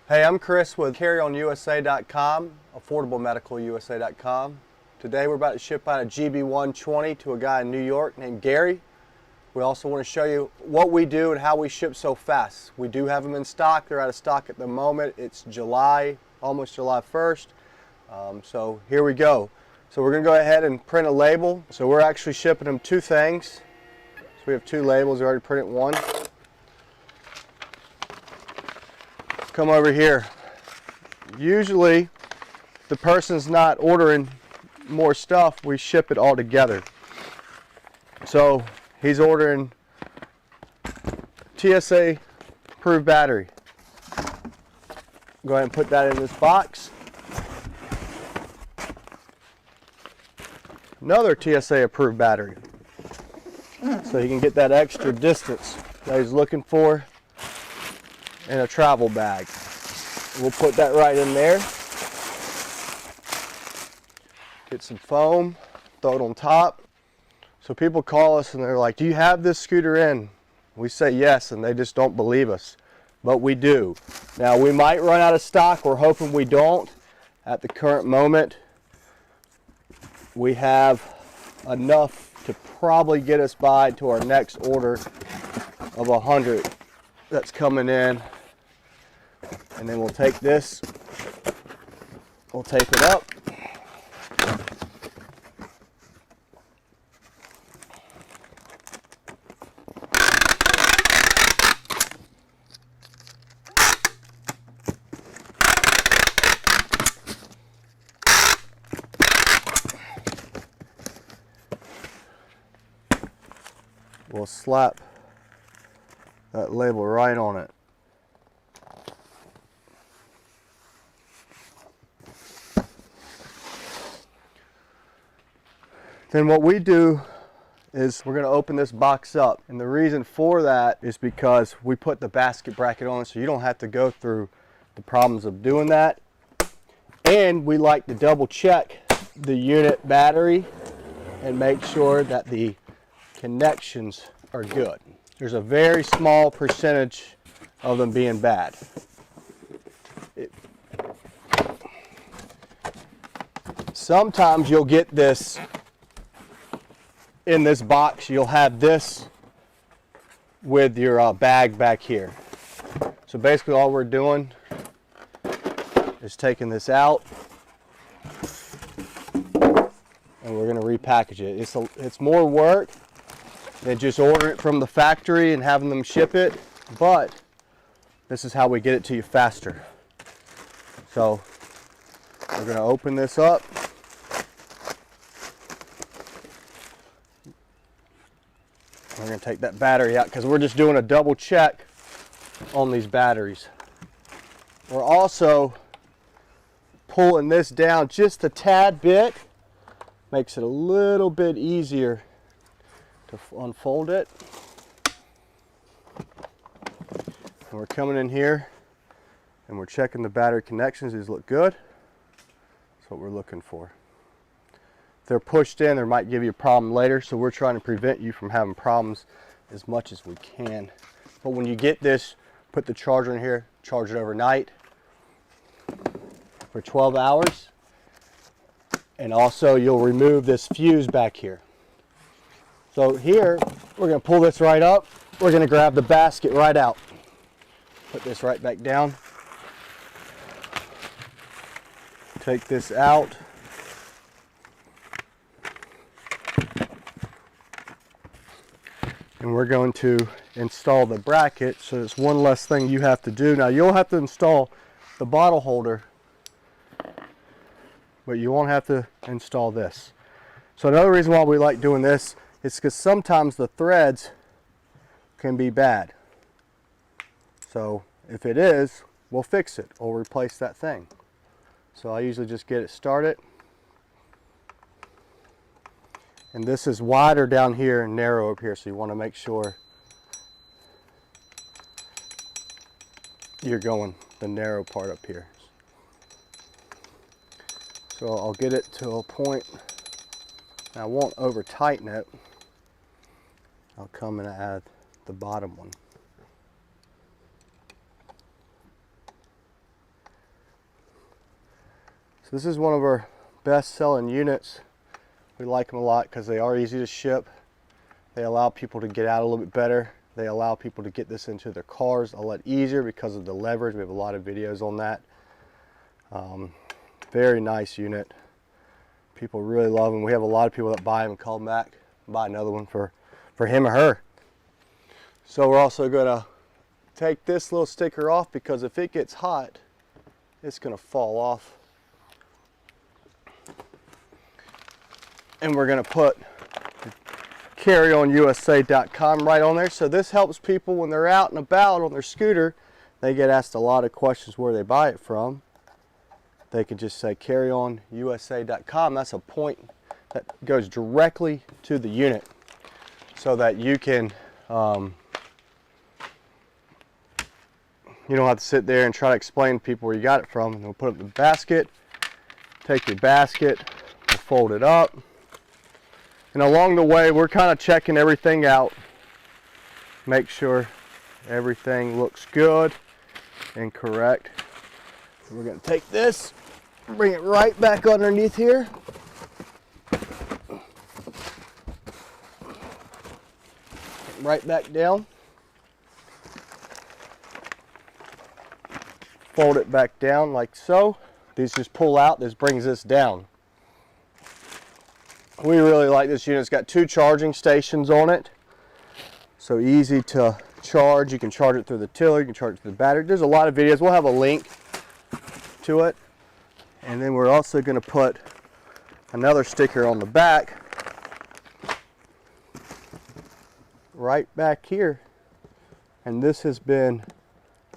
Hey, I'm Chris with CarryOnUSA.com, AffordableMedicalUSA.com. Today we're about to ship out a GB120 to a guy in New York named Gary. We also want to show you what we do and how we ship so fast. We do have them in stock. They're out of stock at the moment. It's July, almost July 1st. So here we go. So we're going to go ahead and print a label. So we're actually shipping them two things. So we have two labels. We already printed one. Come over here. Usually the person's not ordering more stuff, we ship it all together. So he's ordering TSA approved battery. Go ahead and put that in this box. Another TSA approved battery, so he can get that extra distance that he's looking for in a travel bag. We'll put that right in there. Get some foam, throw it on top. So people call us and they're like, do you have this scooter in? We say yes, and they just don't believe us, but we do. Now we might run out of stock. We're hoping we don't. At the current moment, we have enough to probably get us by to our next order of 100 that's coming in. And then we'll take this, we'll tape it up. We'll slap that label right on it. Then what we do is we're going to open this box up, and the reason for that is because we put the basket bracket on it so you don't have to go through the problems of doing that. And we like to double check the unit battery and make sure that the connections are good. There's a very small percentage of them being bad. Sometimes you'll get this in this box. You'll have this with your bag back here. So basically all we're doing is taking this out and we're going to repackage it. It's more work than just ordering it from the factory and having them ship it, but this is how we get it to you faster. So we're going to open this up. We're going to take that battery out because we're just doing a double check on these batteries. We're also pulling this down just a tad bit. Makes it a little bit easier to unfold it. And we're coming in here and we're checking the battery connections. These look good. That's what we're looking for. If they're pushed in, there might give you a problem later, so we're trying to prevent you from having problems as much as we can. But when you get this, put the charger in here, charge it overnight for 12 hours. And also you'll remove this fuse back here. So here, we're going to pull this right up. We're going to grab the basket right out. Put this right back down. Take this out. And we're going to install the bracket, so it's one less thing you have to do. Now you'll have to install the bottle holder, but you won't have to install this. So another reason why we like doing this is because sometimes the threads can be bad. So if it is, we'll fix it or replace that thing. So I usually just get it started. And this is wider down here and narrow up here, so you want to make sure you're going the narrow part up here. So I'll get it to a point. I won't over tighten it. I'll come and add the bottom one. this is one of our best selling units. We like them a lot because they are easy to ship. They allow people to get out a little bit better. They allow people to get this into their cars a lot easier because of the leverage. We have a lot of videos on that. Very nice unit. People really love them. We have a lot of people that buy them and call them back and buy another one for him or her. So we're also going to take this little sticker off because if it gets hot, it's going to fall off. And we're going to put carryonyusa.com right on there. So this helps people when they're out and about on their scooter. They get asked a lot of questions where they buy it from. They can just say carryonyusa.com. That's a point that goes directly to the unit so that you can, you don't have to sit there and try to explain to people where you got it from. And we'll put it in the basket. Take your basket, we'll fold it up. And along the way, we're kind of checking everything out. Make sure everything looks good and correct. We're going to take this, bring it right back underneath here. Right back down. Fold it back down like so. These just pull out. This brings this down. We really like this unit. It's got 2 charging stations on it. So easy to charge. You can charge it through the tiller. You can charge it through the battery. There's a lot of videos. We'll have a link to it. And then we're also going to put another sticker on the back. Right back here. And this has been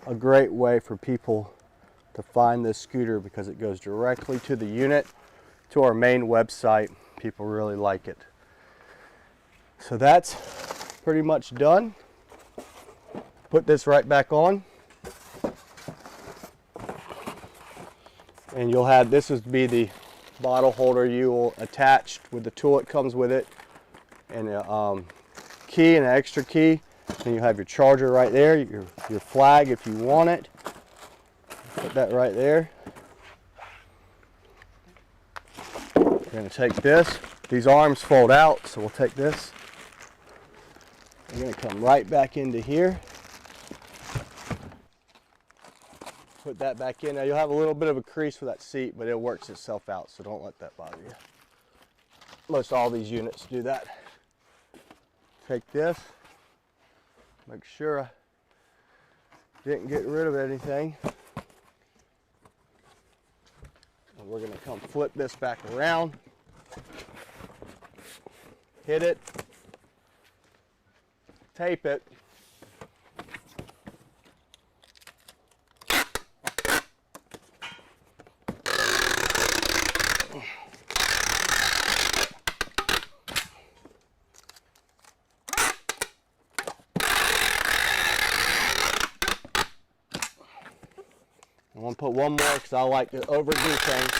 a great way for people to find this scooter because it goes directly to the unit, to our main website. People really like it. So that's pretty much done. Put this right back on. And you'll have, this would be the bottle holder you will attach with the tool that comes with it, and a key and an extra key. Then you have your charger right there, your flag if you want it. Put that right there. We're going to take this. These arms fold out, so we'll take this. We're going to come right back into here. Put that back in. Now you'll have a little bit of a crease for that seat, but it works itself out, so don't let that bother you. Most all these units do that. Take this. Make sure I didn't get rid of anything. And we're going to come flip this back around. Hit it. Tape it. I'm going to put one more because I like to overdo things.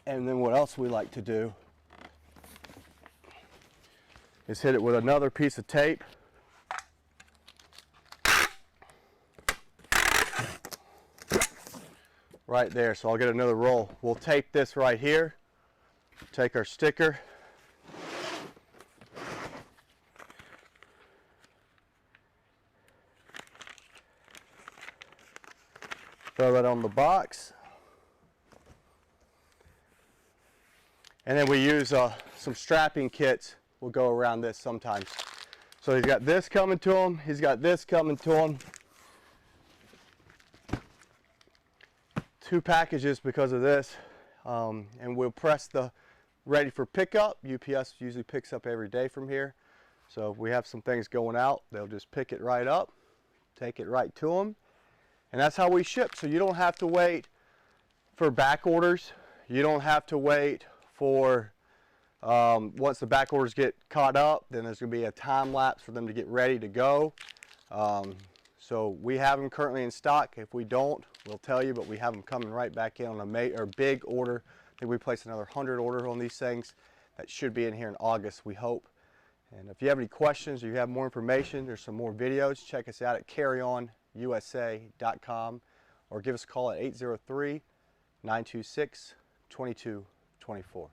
And then what else we like to do is hit it with another piece of tape. Right there, so I'll get another roll. We'll tape this right here, take our sticker, throw that on the box, and then we use some strapping kits will go around this sometimes. So he's got this coming to him, he's got this coming to him. 2 packages because of this, and we'll press the ready for pickup. UPS usually picks up every day from here, so if we have some things going out, they'll just pick it right up, take it right to them, and that's how we ship. So you don't have to wait for back orders. You don't have to wait for once the back orders get caught up, then there's going to be a time lapse for them to get ready to go. So we have them currently in stock. If we don't, we'll tell you, but we have them coming right back in on a big order. I think we placed another 100 orders on these things. That should be in here in August, we hope. And if you have any questions or you have more information, there's some more videos. Check us out at carryOnUSA.com or give us a call at 803-926-2224.